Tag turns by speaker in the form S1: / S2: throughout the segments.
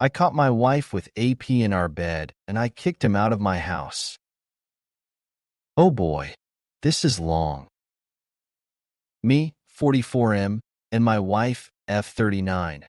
S1: I caught my wife with AP in our bed, and I kicked him out of my house. Oh boy, this is long. Me, 44M, and my wife, F39.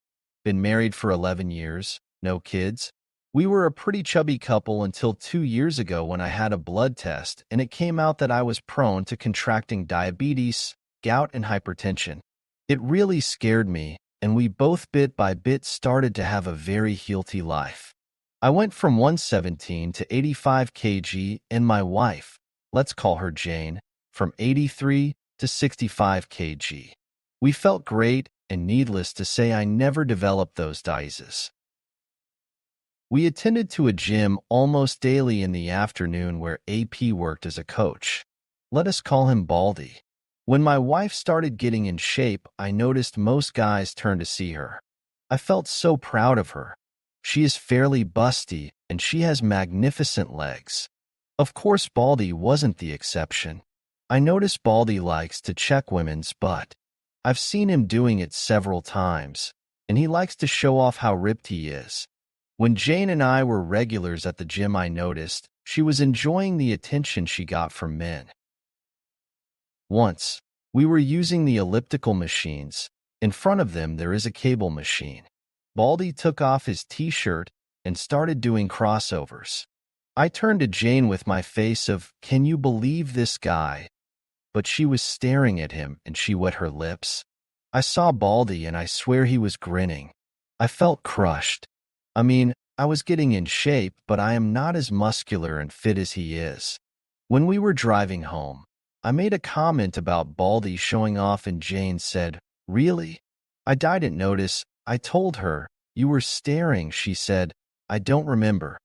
S1: Been married for 11 years, no kids. We were a pretty chubby couple until 2 years ago when I had a blood test and it came out that I was prone to contracting diabetes, gout, and hypertension. It really scared me, and we both bit by bit started to have a very healthy life. I went from 117 to 85 kg, and my wife, let's call her Jane, from 83 to 65 kg. We felt great, and needless to say, I never developed those diseases. We attended to a gym almost daily in the afternoon where AP worked as a coach. Let us call him Baldie. When my wife started getting in shape, I noticed most guys turned to see her. I felt so proud of her. She is fairly busty, and she has magnificent legs. Of course, Baldie wasn't the exception. I noticed Baldie likes to check women's butt. I've seen him doing it several times, and he likes to show off how ripped he is. When Jane and I were regulars at the gym, I noticed she was enjoying the attention she got from men. Once, we were using the elliptical machines. In front of them, there is a cable machine. Baldie took off his t-shirt and started doing crossovers. I turned to Jane with my face of, "Can you believe this guy?" But she was staring at him and she wet her lips. I saw Baldie and I swear he was grinning. I felt crushed. I mean, I was getting in shape, but I am not as muscular and fit as he is. When we were driving home, I made a comment about Baldie showing off and Jane said, "Really?" I didn't notice. I told her, "You were staring," she said. "I don't remember.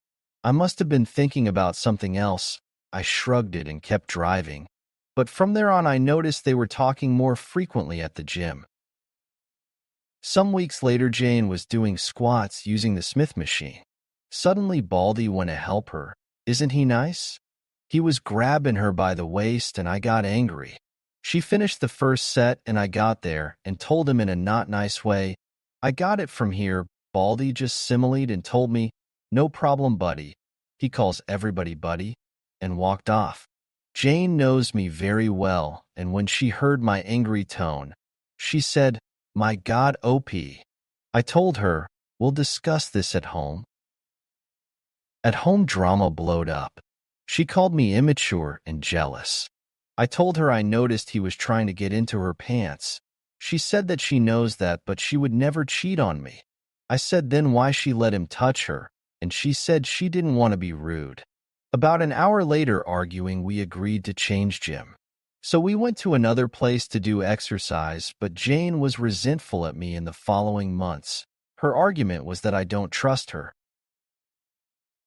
S1: I must have been thinking about something else." I shrugged it and kept driving. But from there on, I noticed they were talking more frequently at the gym. Some weeks later, Jane was doing squats using the Smith machine. Suddenly, Baldie went to help her. Isn't he nice? He was grabbing her by the waist, and I got angry. She finished the first set, and I got there and told him in a not nice way, "I got it from here." Baldie just similed and told me, "No problem, buddy." He calls everybody buddy, and walked off. Jane knows me very well, and when she heard my angry tone, she said, "My God, OP." I told her, "We'll discuss this at home." At home, drama blowed up. She called me immature and jealous. I told her I noticed he was trying to get into her pants. She said that she knows that, but she would never cheat on me. I said then why she let him touch her, and she said she didn't want to be rude. About an hour later, arguing, we agreed to change gym. So we went to another place to do exercise, but Jane was resentful at me in the following months. Her argument was that I don't trust her.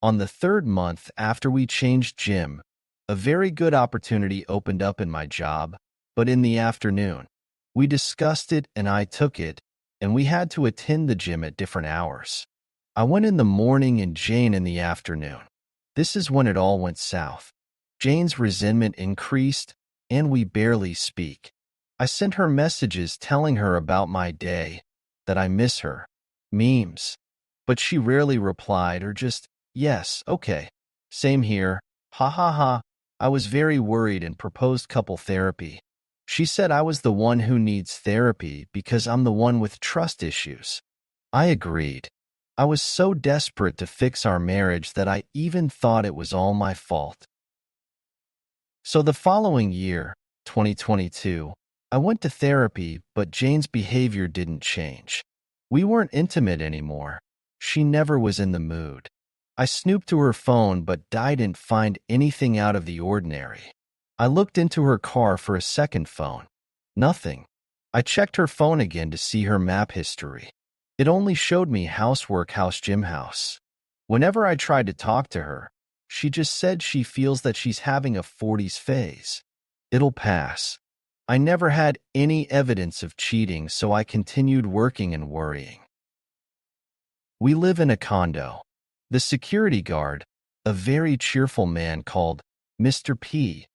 S1: On the third month after we changed gym, a very good opportunity opened up in my job, but in the afternoon. We discussed it and I took it, and we had to attend the gym at different hours. I went in the morning and Jane in the afternoon. This is when it all went south. Jane's resentment increased, and we barely speak. I sent her messages telling her about my day, that I miss her, memes. But she rarely replied or just, "Yes, okay. Same here. Ha ha ha." I was very worried and proposed couple therapy. She said I was the one who needs therapy because I'm the one with trust issues. I agreed. I was so desperate to fix our marriage that I even thought it was all my fault. So the following year, 2022, I went to therapy, but Jane's behavior didn't change. We weren't intimate anymore. She never was in the mood. I snooped to her phone, but didn't find anything out of the ordinary. I looked into her car for a second phone. Nothing. I checked her phone again to see her map history. It only showed me housework, house, gym, house. Whenever I tried to talk to her, she just said she feels that she's having a 40s phase. It'll pass. I never had any evidence of cheating, so I continued working and worrying. We live in a condo. The security guard, a very cheerful man called Mr. P,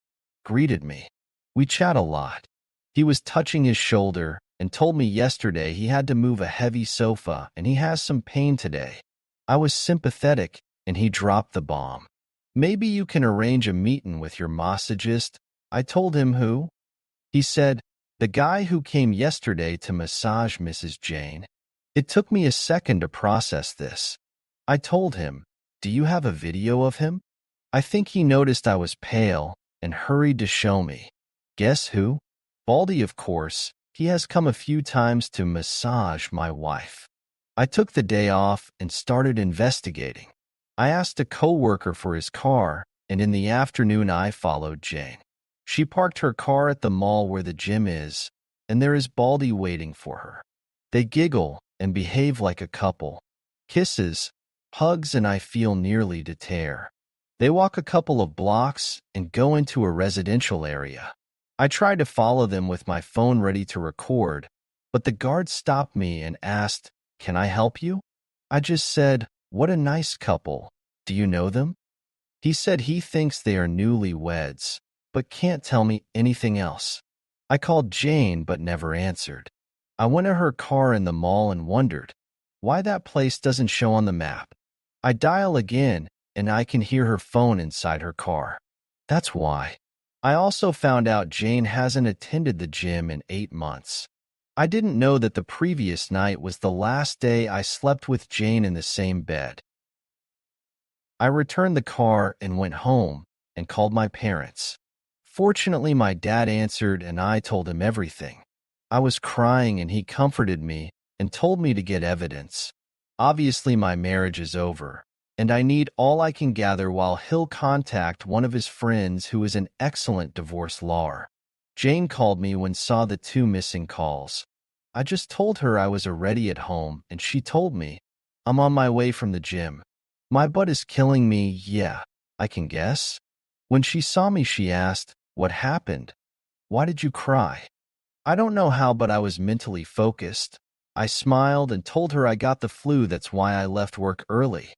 S1: greeted me. We chat a lot. He was touching his shoulder and told me yesterday he had to move a heavy sofa and he has some pain today. I was sympathetic, and he dropped the bomb. Maybe you can arrange a meeting with your massagist. I told him who. He said, the guy who came yesterday to massage Mrs. Jane. It took me a second to process this. I told him, do you have a video of him? I think he noticed I was pale and hurried to show me. Guess who? Baldie, of course. He has come a few times to massage my wife. I took the day off and started investigating. I asked a coworker for his car, and in the afternoon I followed Jane. She parked her car at the mall where the gym is, and there is Baldie waiting for her. They giggle and behave like a couple. Kisses, hugs, and I feel nearly to tear. They walk a couple of blocks and go into a residential area. I tried to follow them with my phone ready to record, but the guard stopped me and asked, can I help you? I just said, what a nice couple. Do you know them? He said he thinks they are newlyweds, but can't tell me anything else. I called Jane but never answered. I went to her car in the mall and wondered why that place doesn't show on the map. I dial again and I can hear her phone inside her car. That's why. I also found out Jane hasn't attended the gym in 8 months. I didn't know that the previous night was the last day I slept with Jane in the same bed. I returned the car and went home and called my parents. Fortunately, my dad answered and I told him everything. I was crying and he comforted me and told me to get evidence. Obviously, my marriage is over, and I need all I can gather while he'll contact one of his friends who is an excellent divorce lawyer. Jane called me when saw the 2 missing calls. I just told her I was already at home, and she told me, I'm on my way from the gym. My butt is killing me, yeah, I can guess. When she saw me, she asked, what happened? Why did you cry? I don't know how, but I was mentally focused. I smiled and told her I got the flu, that's why I left work early.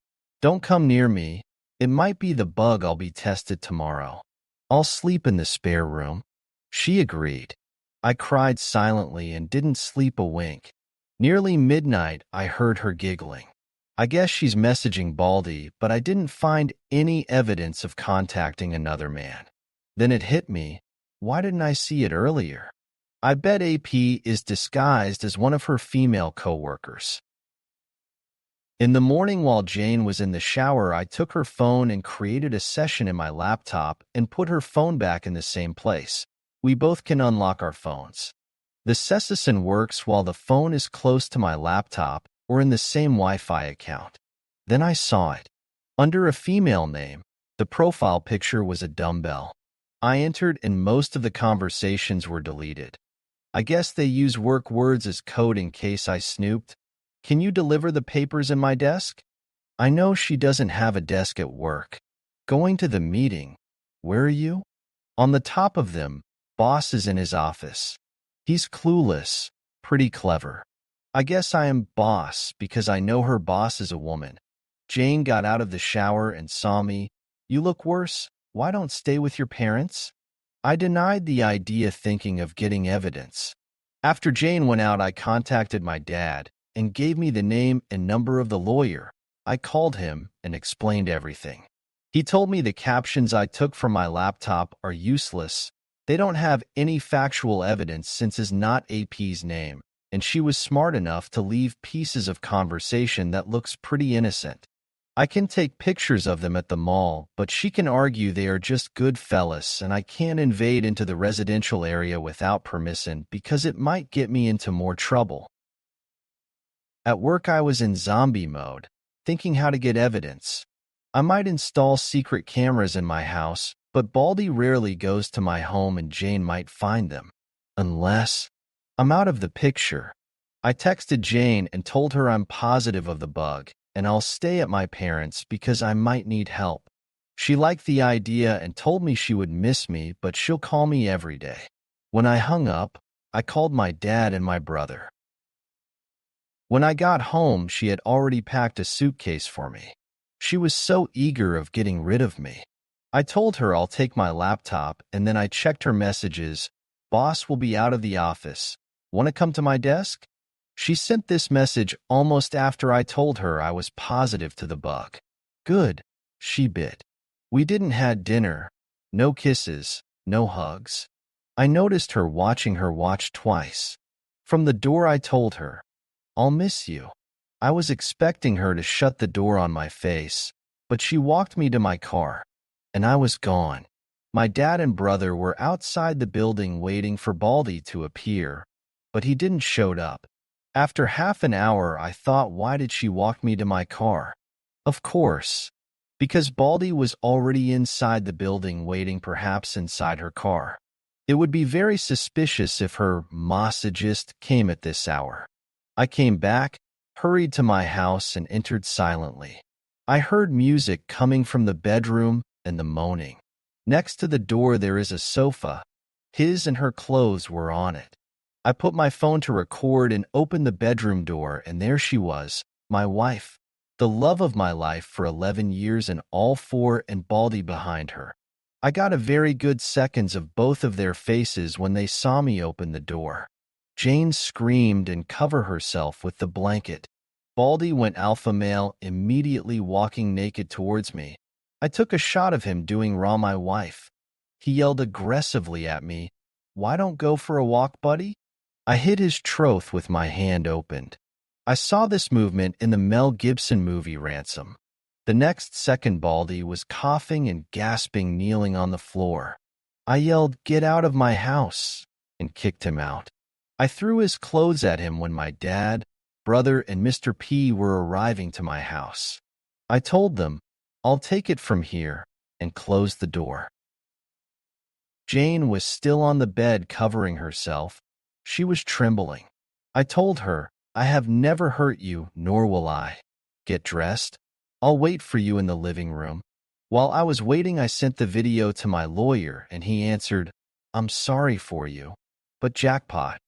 S1: Don't come near me. It might be the bug. I'll be tested tomorrow. I'll sleep in the spare room. She agreed. I cried silently and didn't sleep a wink. Nearly midnight, I heard her giggling. I guess she's messaging Baldie, but I didn't find any evidence of contacting another man. Then it hit me. Why didn't I see it earlier? I bet AP is disguised as one of her female coworkers. In the morning while Jane was in the shower, I took her phone and created a session in my laptop and put her phone back in the same place. We both can unlock our phones. The session works while the phone is close to my laptop or in the same Wi-Fi account. Then I saw it. Under a female name, the profile picture was a dumbbell. I entered and most of the conversations were deleted. I guess they use work words as code in case I snooped. Can you deliver the papers in my desk? I know she doesn't have a desk at work. Going to the meeting. Where are you? On the top of them, boss is in his office. He's clueless, pretty clever. I guess I am boss because I know her boss is a woman. Jane got out of the shower and saw me. You look worse. Why don't stay with your parents? I denied the idea, thinking of getting evidence. After Jane went out, I contacted my dad and gave me the name and number of the lawyer. I called him and explained everything. He told me the captions I took from my laptop are useless. They don't have any factual evidence since it's not AP's name, and she was smart enough to leave pieces of conversation that looks pretty innocent. I can take pictures of them at the mall, but she can argue they are just good fellas, and I can't invade into the residential area without permission because it might get me into more trouble. At work, I was in zombie mode, thinking how to get evidence. I might install secret cameras in my house, but Baldie rarely goes to my home and Jane might find them. Unless I'm out of the picture. I texted Jane and told her I'm positive of the bug, and I'll stay at my parents' because I might need help. She liked the idea and told me she would miss me, but she'll call me every day. When I hung up, I called my dad and my brother. When I got home, she had already packed a suitcase for me. She was so eager of getting rid of me. I told her I'll take my laptop, and then I checked her messages. Boss will be out of the office. Want to come to my desk? She sent this message almost after I told her I was positive to the bug. Good, she bit. We didn't had dinner. No kisses, no hugs. I noticed her watching her watch twice. From the door I told her, I'll miss you. I was expecting her to shut the door on my face, but she walked me to my car, and I was gone. My dad and brother were outside the building waiting for Baldie to appear, but he didn't showed up. After half an hour, I thought, why did she walk me to my car? Of course, because Baldie was already inside the building waiting, perhaps inside her car. It would be very suspicious if her massagist came at this hour. I came back, hurried to my house, and entered silently. I heard music coming from the bedroom and the moaning. Next to the door there is a sofa. His and her clothes were on it. I put my phone to record and opened the bedroom door, and there she was, my wife, the love of my life for 11 years, and all four, and Baldie behind her. I got a very good seconds of both of their faces when they saw me open the door. Jane screamed and covered herself with the blanket. Baldie went alpha male, immediately walking naked towards me. I took a shot of him doing raw my wife. He yelled aggressively at me, "Why don't go for a walk, buddy?" I hid his troth with my hand opened. I saw this movement in the Mel Gibson movie Ransom. The next second Baldie was coughing and gasping, kneeling on the floor. I yelled, "Get out of my house," and kicked him out. I threw his clothes at him when my dad, brother, and Mr. P were arriving to my house. I told them, "I'll take it from here," and closed the door. Jane was still on the bed covering herself. She was trembling. I told her, "I have never hurt you, nor will I. Get dressed. I'll wait for you in the living room." While I was waiting, I sent the video to my lawyer, and he answered, "I'm sorry for you, but jackpot."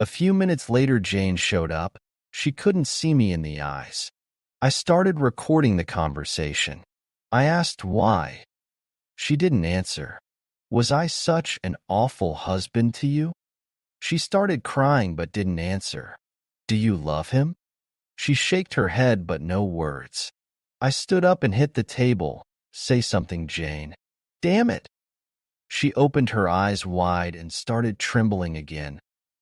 S1: A few minutes later, Jane showed up. She couldn't see me in the eyes. I started recording the conversation. I asked why. She didn't answer. "Was I such an awful husband to you?" She started crying but didn't answer. "Do you love him?" She shook her head but no words. I stood up and hit the table. "Say something, Jane." "Damn it." She opened her eyes wide and started trembling again,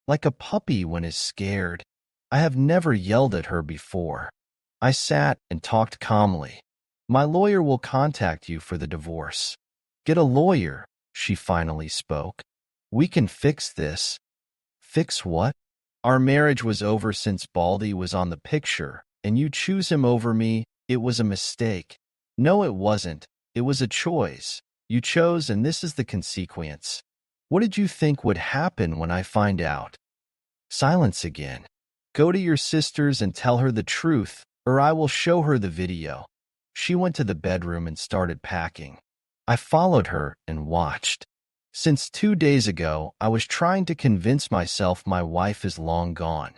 S1: like a puppy when is scared. I have never yelled at her before. I sat and talked calmly. "My lawyer will contact you for the divorce." "Get a lawyer," she finally spoke. "We can fix this." "Fix what?" "Our marriage was over since Baldie was on the picture, and you choose him over me. It was a mistake." "No, it wasn't. It was a choice. You chose, and this is the consequence." "What did you think would happen when I find out?" Silence again. "Go to your sisters and tell her the truth, or I will show her the video." She went to the bedroom and started packing. I followed her and watched. Since 2 days ago, I was trying to convince myself my wife is long gone.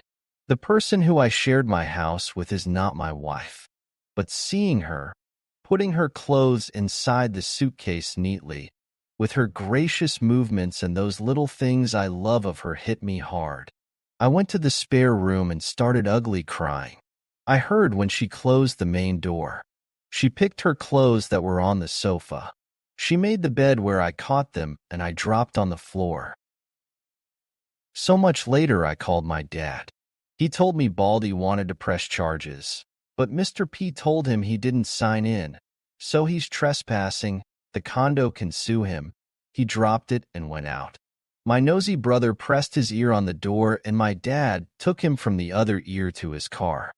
S1: The person who I shared my house with is not my wife. But seeing her, putting her clothes inside the suitcase neatly, with her gracious movements and those little things I love of her, hit me hard. I went to the spare room and started ugly crying. I heard when she closed the main door. She picked her clothes that were on the sofa. She made the bed where I caught them, and I dropped on the floor. So much later, I called my dad. He told me Baldie wanted to press charges, but Mr. P told him he didn't sign in, so he's trespassing. The condo can sue him. He dropped it and went out. My nosy brother pressed his ear on the door, and my dad took him from the other ear to his car.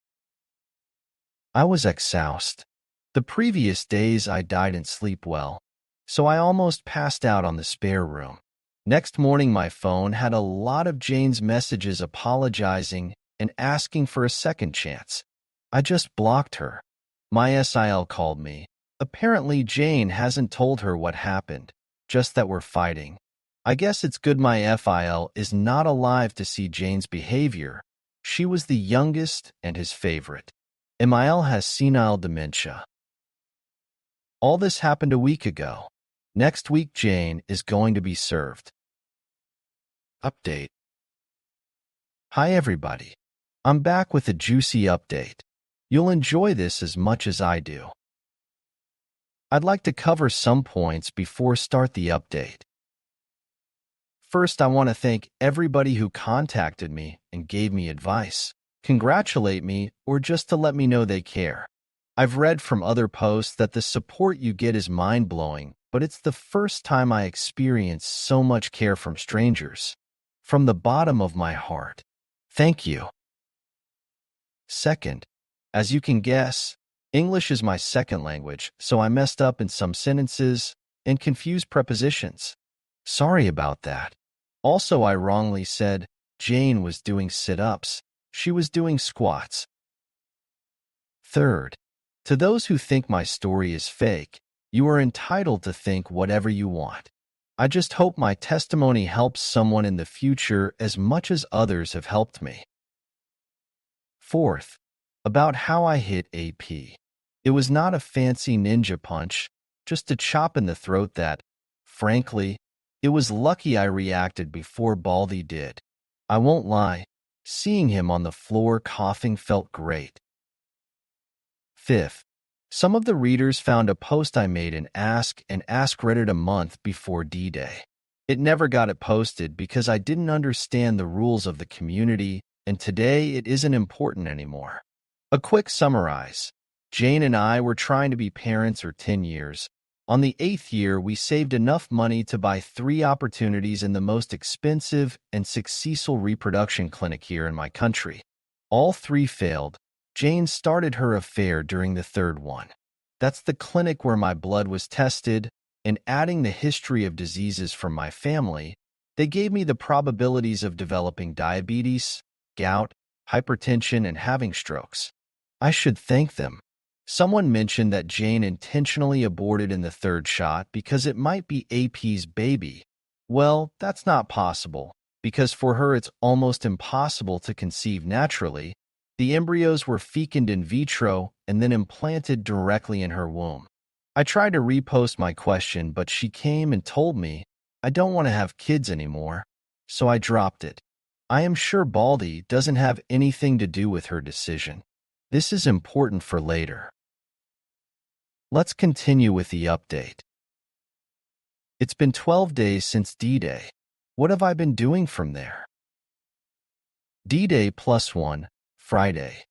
S1: I was exhausted. The previous days I didn't sleep well, so I almost passed out on the spare room. Next morning, my phone had a lot of Jane's messages apologizing and asking for a second chance. I just blocked her. My SIL called me. Apparently, Jane hasn't told her what happened, just that we're fighting. I guess it's good my FIL is not alive to see Jane's behavior. She was the youngest and his favorite. Emil has senile dementia. All this happened a week ago. Next week, Jane is going to be served. Update. Hi, everybody. I'm back with a juicy update. You'll enjoy this as much as I do. I'd like to cover some points before start the update. First, I want to thank everybody who contacted me and gave me advice, congratulate me, or just to let me know they care. I've read from other posts that the support you get is mind-blowing, but it's the first time I experience so much care from strangers. From the bottom of my heart, thank you. Second, as you can guess, English is my second language, so I messed up in some sentences and confused prepositions. Sorry about that. Also, I wrongly said Jane was doing sit-ups. She was doing squats. Third, to those who think my story is fake, you are entitled to think whatever you want. I just hope my testimony helps someone in the future as much as others have helped me. Fourth, about how I hit AP. It was not a fancy ninja punch, just a chop in the throat that, frankly, it was lucky I reacted before Baldie did. I won't lie, seeing him on the floor coughing felt great. Fifth, some of the readers found a post I made in Ask Reddit a month before D-Day. It never got it posted because I didn't understand the rules of the community, and today it isn't important anymore. A quick summarize. Jane and I were trying to be parents for 10 years. On the 8th year, we saved enough money to buy 3 opportunities in the most expensive and successful reproduction clinic here in my country. All 3 failed. Jane started her affair during the 3rd one. That's the clinic where my blood was tested, and adding the history of diseases from my family, they gave me the probabilities of developing diabetes, gout, hypertension, and having strokes. I should thank them. Someone mentioned that Jane intentionally aborted in the 3rd shot because it might be AP's baby. Well, that's not possible, because for her it's almost impossible to conceive naturally. The embryos were fecund in vitro and then implanted directly in her womb. I tried to repost my question, but she came and told me, I don't want to have kids anymore, so I dropped it. I am sure Baldie doesn't have anything to do with her decision. This is important for later. Let's continue with the update. It's been 12 days since D-Day. What have I been doing from there? D-Day +1, Friday.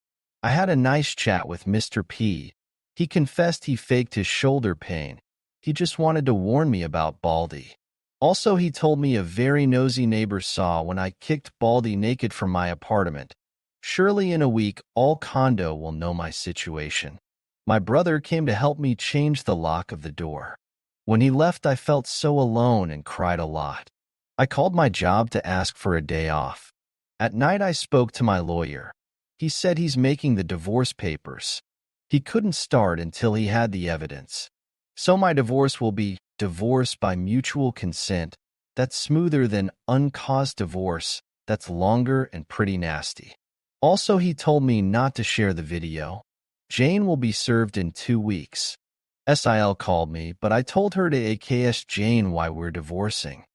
S1: I had a nice chat with Mr. P. He confessed he faked his shoulder pain. He just wanted to warn me about Baldie. Also, he told me a very nosy neighbor saw when I kicked Baldie naked from my apartment. Surely in a week, all condo will know my situation. My brother came to help me change the lock of the door. When he left, I felt so alone and cried a lot. I called my job to ask for a day off. At night, I spoke to my lawyer. He said he's making the divorce papers. He couldn't start until he had the evidence. So my divorce will be divorce by mutual consent. That's smoother than uncaused divorce. That's longer and pretty nasty. Also, he told me not to share the video. Jane will be served in 2 weeks. SIL called me, but I told her to AKS Jane why we're divorcing.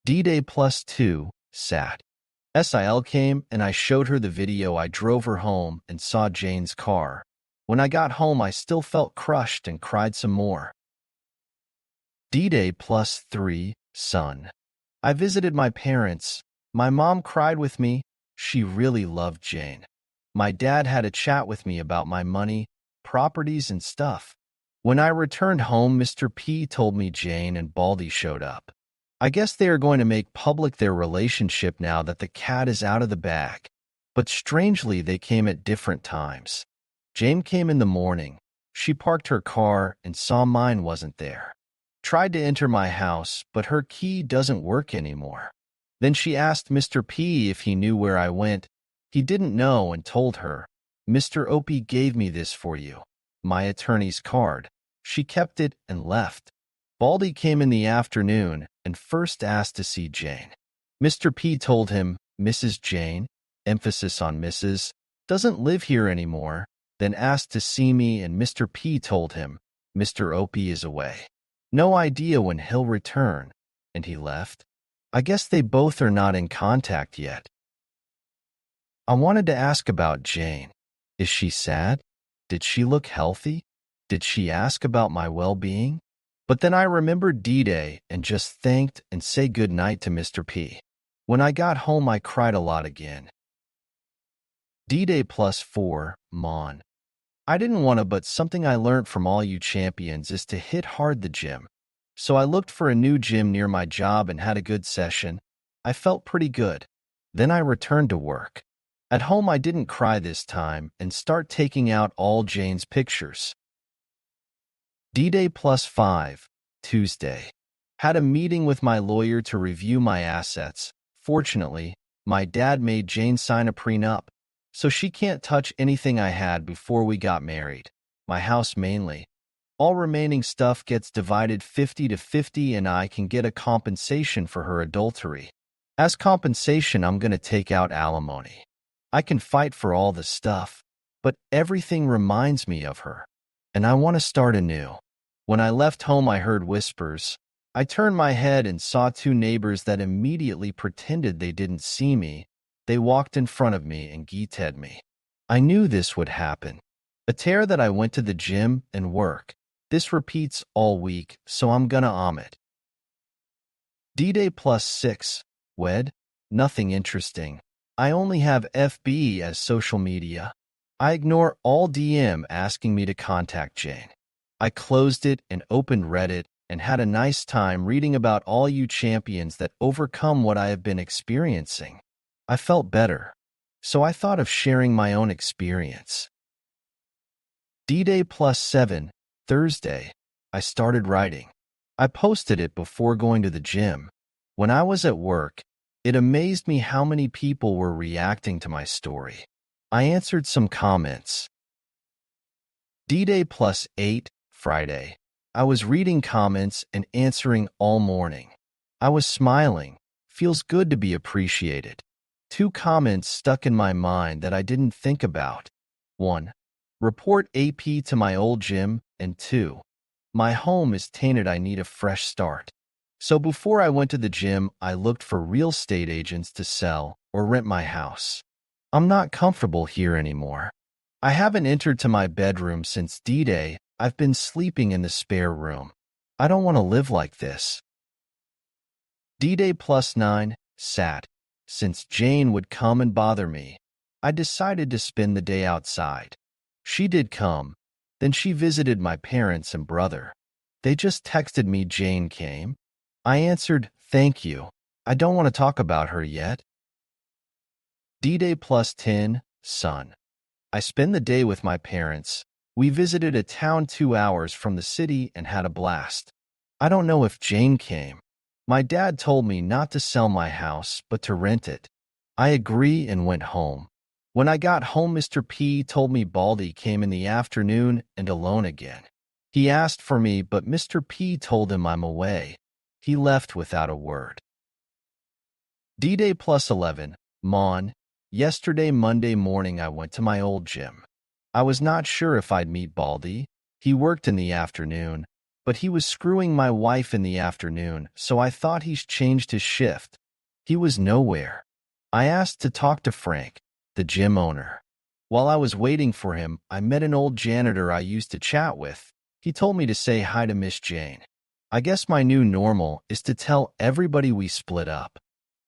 S1: D-Day +2, sat. SIL came and I showed her the video. I drove her home and saw Jane's car. When I got home, I still felt crushed and cried some more. D-Day +3, son. I visited my parents. My mom cried with me. She really loved Jane. My dad had a chat with me about my money, properties, and stuff. When I returned home, Mr. P told me Jane and Baldie showed up. I guess they are going to make public their relationship now that the cat is out of the bag. But strangely, they came at different times. Jane came in the morning. She parked her car and saw mine wasn't there. Tried to enter my house, but her key doesn't work anymore. Then she asked Mr. P if he knew where I went. He didn't know and told her, Mr. Opie gave me this for you, my attorney's card. She kept it and left. Baldie came in the afternoon and first asked to see Jane. Mr. P told him, Mrs. Jane, emphasis on Mrs., doesn't live here anymore, then asked to see me, and Mr. P told him, Mr. Opie is away. No idea when he'll return, and he left. I guess they both are not in contact yet. I wanted to ask about Jane. Is she sad? Did she look healthy? Did she ask about my well-being? But then I remembered D-Day and just thanked and say good night to Mr. P. When I got home, I cried a lot again. D-Day +4, Mon. I didn't want to, but something I learned from all you champions is to hit hard the gym. So I looked for a new gym near my job and had a good session. I felt pretty good. Then I returned to work. At home, I didn't cry this time and start taking out all Jane's pictures. D-Day +5, Tuesday. Had a meeting with my lawyer to review my assets. Fortunately, my dad made Jane sign a prenup, so she can't touch anything I had before we got married. My house mainly. All remaining stuff gets divided 50-50 and I can get a compensation for her adultery. As compensation, I'm going to take out alimony. I can fight for all the stuff, but everything reminds me of her, and I want to start anew. When I left home, I heard whispers. I turned my head and saw two neighbors that immediately pretended they didn't see me. They walked in front of me and greeted me. I knew this would happen. A tear that I went to the gym and work. This repeats all week, so I'm gonna it. D-Day +6, Wed? Nothing interesting. I only have FB as social media. I ignore all DM asking me to contact Jane. I closed it and opened Reddit and had a nice time reading about all you champions that overcome what I have been experiencing. I felt better, so I thought of sharing my own experience. D-Day +7, Thursday. I started writing. I posted it before going to the gym. When I was at work, it amazed me how many people were reacting to my story. I answered some comments. D-Day +8, Friday. I was reading comments and answering all morning. I was smiling. Feels good to be appreciated. Two comments stuck in my mind that I didn't think about. 1. Report AP to my old gym, and 2. My home is tainted, I need a fresh start. So before I went to the gym, I looked for real estate agents to sell or rent my house. I'm not comfortable here anymore. I haven't entered to my bedroom since D-Day. I've been sleeping in the spare room. I don't want to live like this. D-Day +9, Sat. Since Jane would come and bother me, I decided to spend the day outside. She did come. Then she visited my parents and brother. They just texted me Jane came. I answered, thank you. I don't want to talk about her yet. D-Day +10, Sun. I spend the day with my parents. We visited a town 2 hours from the city and had a blast. I don't know if Jane came. My dad told me not to sell my house, but to rent it. I agree and went home. When I got home, Mr. P told me Baldie came in the afternoon and alone again. He asked for me, but Mr. P told him I'm away. He left without a word. D-Day +11, Mon. Yesterday, Monday morning, I went to my old gym. I was not sure if I'd meet Baldie. He worked in the afternoon, but he was screwing my wife in the afternoon, so I thought he's changed his shift. He was nowhere. I asked to talk to Frank, the gym owner. While I was waiting for him, I met an old janitor I used to chat with. He told me to say hi to Miss Jane. I guess my new normal is to tell everybody we split up.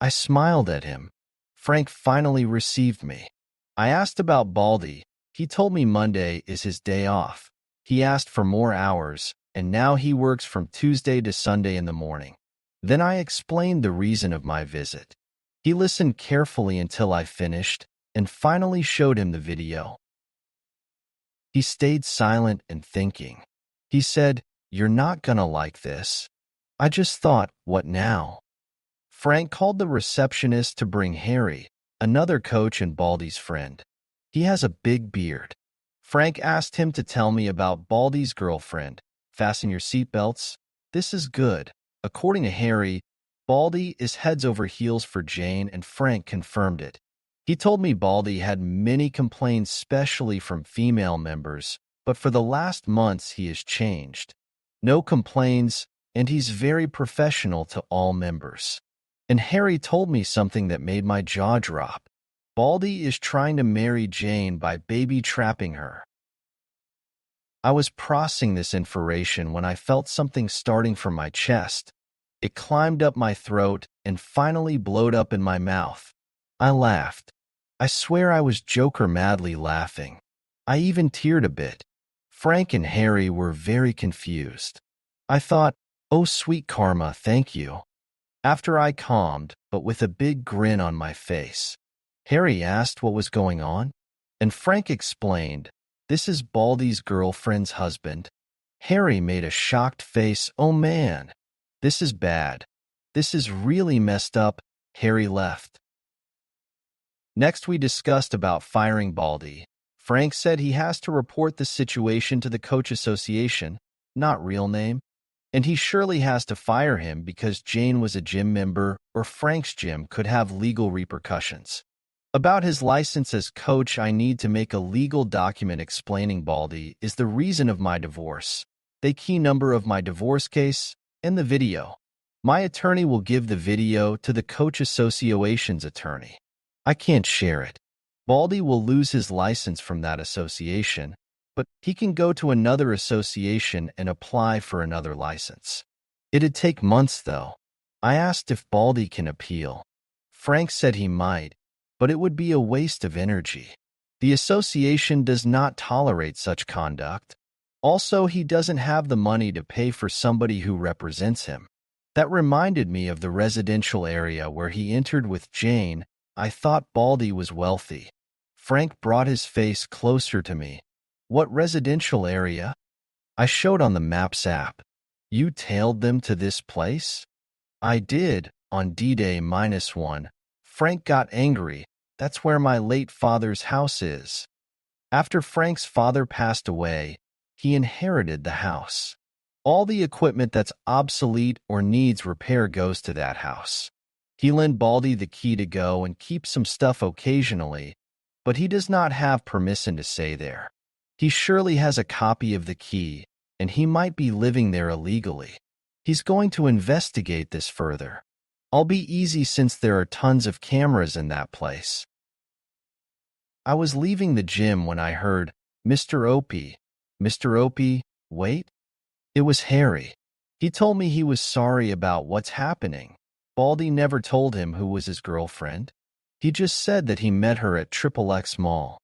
S1: I smiled at him. Frank finally received me. I asked about Baldie. He told me Monday is his day off. He asked for more hours, and now he works from Tuesday to Sunday in the morning. Then I explained the reason of my visit. He listened carefully until I finished, and finally showed him the video. He stayed silent and thinking. He said, "You're not gonna like this." I just thought, what now? Frank called the receptionist to bring Harry, another coach and Baldie's friend. He has a big beard. Frank asked him to tell me about Baldie's girlfriend. Fasten your seatbelts. This is good. According to Harry, Baldie is heads over heels for Jane, and Frank confirmed it. He told me Baldie had many complaints, especially from female members, but for the last months he has changed. No complaints, and he's very professional to all members. And Harry told me something that made my jaw drop. Baldie is trying to marry Jane by baby-trapping her. I was processing this information when I felt something starting from my chest. It climbed up my throat and finally blowed up in my mouth. I laughed. I swear I was Joker madly laughing. I even teared a bit. Frank and Harry were very confused. I thought, oh sweet karma, thank you. After I calmed, but with a big grin on my face. Harry asked what was going on, and Frank explained, this is Baldie's girlfriend's husband. Harry made a shocked face. Oh man, this is bad. This is really messed up. Harry left. Next we discussed about firing Baldie. Frank said he has to report the situation to the coach association, not real name, and he surely has to fire him because Jane was a gym member or Frank's gym could have legal repercussions. About his license as coach, I need to make a legal document explaining Baldie is the reason of my divorce, the key number of my divorce case, and the video. My attorney will give the video to the coach association's attorney. I can't share it. Baldie will lose his license from that association, but he can go to another association and apply for another license. It'd take months, though. I asked if Baldie can appeal. Frank said he might, but it would be a waste of energy. The association does not tolerate such conduct. Also, he doesn't have the money to pay for somebody who represents him. That reminded me of the residential area where he entered with Jane. I thought Baldie was wealthy. Frank brought his face closer to me. What residential area? I showed on the Maps app. You tailed them to this place? I did, on D-Day -1. Frank got angry. That's where my late father's house is. After Frank's father passed away, he inherited the house. All the equipment that's obsolete or needs repair goes to that house. He lent Baldie the key to go and keep some stuff occasionally, but he does not have permission to stay there. He surely has a copy of the key, and he might be living there illegally. He's going to investigate this further. I'll be easy since there are tons of cameras in that place. I was leaving the gym when I heard, Mr. Opie. Mr. Opie, wait. It was Harry. He told me he was sorry about what's happening. Baldie never told him who was his girlfriend. He just said that he met her at XXX Mall.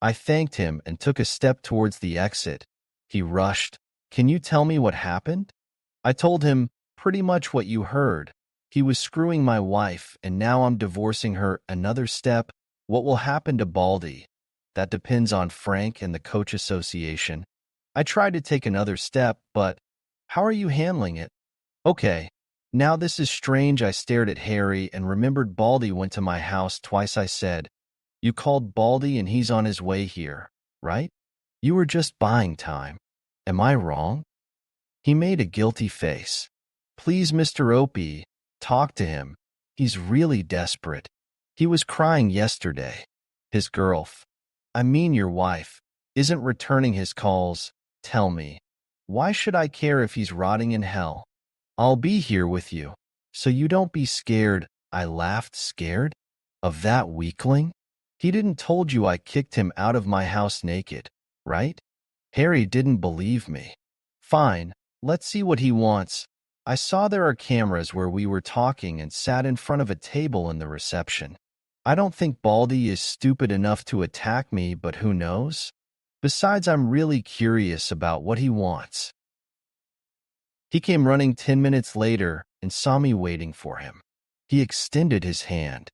S1: I thanked him and took a step towards the exit. He rushed. Can you tell me what happened? I told him, pretty much what you heard. He was screwing my wife, and now I'm divorcing her. Another step. What will happen to Baldie? That depends on Frank and the coach association. I tried to take another step, but how are you handling it? Okay. Now this is strange. I stared at Harry and remembered Baldie went to my house twice. I said, you called Baldie and he's on his way here, right? You were just buying time. Am I wrong? He made a guilty face. Please, Mr. Opie, talk to him. He's really desperate. He was crying yesterday. His I mean your wife, isn't returning his calls. Tell me, why should I care if he's rotting in hell? I'll be here with you, so you don't be scared. I laughed. Scared? Of that weakling? He didn't told you I kicked him out of my house naked, right? Harry didn't believe me. Fine, let's see what he wants. I saw there are cameras where we were talking and sat in front of a table in the reception. I don't think Baldie is stupid enough to attack me, but who knows? Besides, I'm really curious about what he wants. He came running 10 minutes later and saw me waiting for him. He extended his hand.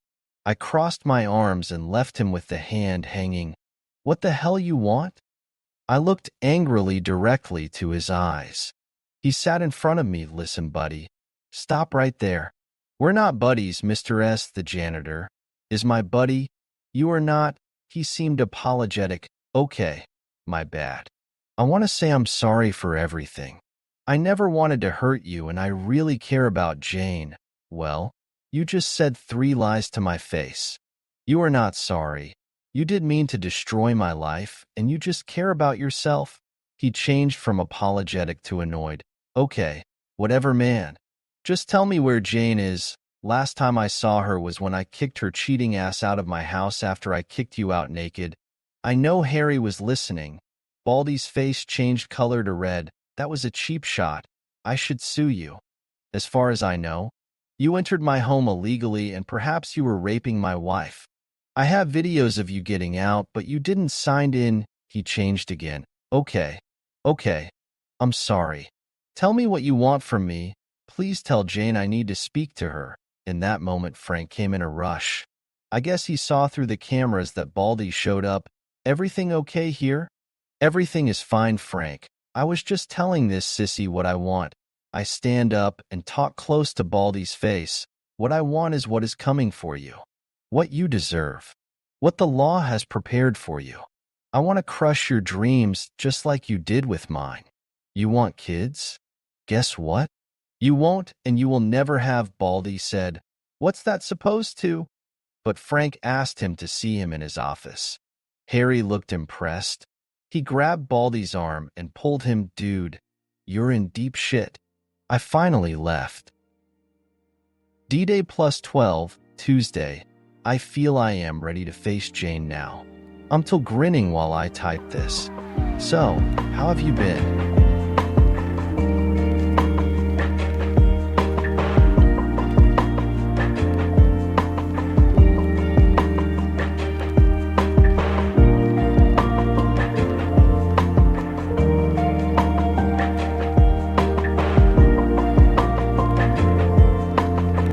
S1: I crossed my arms and left him with the hand hanging. What the hell you want? I looked angrily directly to his eyes. He sat in front of me. Listen, buddy. Stop right there. We're not buddies. Mr. S., the janitor, is my buddy. You are not. He seemed apologetic. Okay, my bad. I want to say I'm sorry for everything. I never wanted to hurt you, and I really care about Jane. Well, you just said 3 lies to my face. You are not sorry. You did mean to destroy my life, and you just care about yourself. He changed from apologetic to annoyed. Okay, whatever, man. Just tell me where Jane is. Last time I saw her was when I kicked her cheating ass out of my house after I kicked you out naked. I know Harry was listening. Baldie's face changed color to red. That was a cheap shot. I should sue you. As far as I know, you entered my home illegally and perhaps you were raping my wife. I have videos of you getting out, but you didn't sign in. He changed again. Okay. Okay. I'm sorry. Tell me what you want from me. Please tell Jane I need to speak to her. In that moment, Frank came in a rush. I guess he saw through the cameras that Baldie showed up. Everything okay here? Everything is fine, Frank. I was just telling this sissy what I want. I stand up and talk close to Baldie's face. What I want is what is coming for you. What you deserve. What the law has prepared for you. I want to crush your dreams just like you did with mine. You want kids? Guess what? You won't, and you will never have, Baldie said. What's that supposed to? But Frank asked him to see him in his office. Harry looked impressed. He grabbed Baldie's arm and pulled him. Dude, you're in deep shit. I finally left. D-Day plus 12, Tuesday. I feel I am ready to face Jane now. I'm still grinning while I type this. So, how have you been?